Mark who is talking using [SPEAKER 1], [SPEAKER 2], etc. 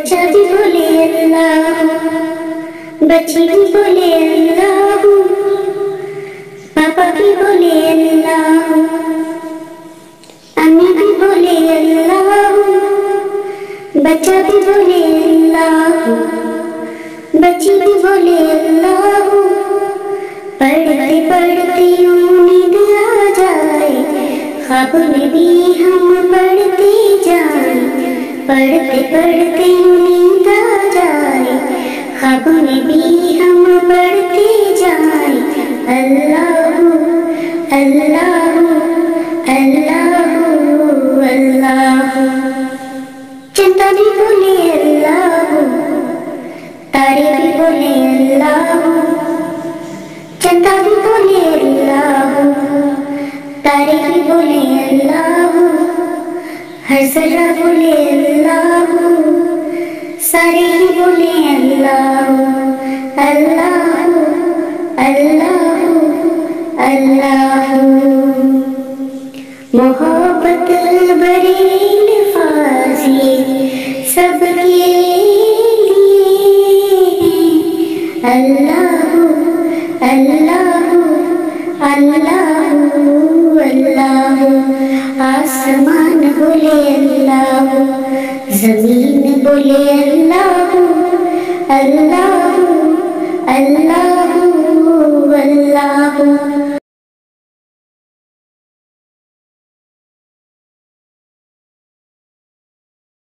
[SPEAKER 1] बच्चा भी बोले अल्लाह, बच्ची भी बोले अल्लाह, पापा भी बोले अल्लाह, अम्मी भी बोले अल्लाह, बच्चा भी बोले अल्लाह, बच्ची भी बोले अल्लाह। पढ़ते पढ़ते यूं नींद आ जाए, ख्वाब में भी हम पढ़ते जाए। पढ़ते पढ़ते यूं नींद आ जाए, ख्वाब में भी हम पढ़ते जाए। अल्लाह अल्लाह अल्लाह अल्लाह। चंदा भी बोले अल्लाह, तारे भी बोले अल्लाह। चंदा भी बोले अल्लाह, तारे भी बोले अल्लाह। हर जरा बोले अल्लाह, सारे ही बोले अल्लाह अल्लाह अल्लाह अल्लाह। मोहब्बत बड़े अल्फाज़ ये सबके लिए अल्लाह अल्लाह अल्लाह अल्लाह। आसमान बोले अल्लाह, जमीन बोले अल्लाह अल्लाह अल्लाह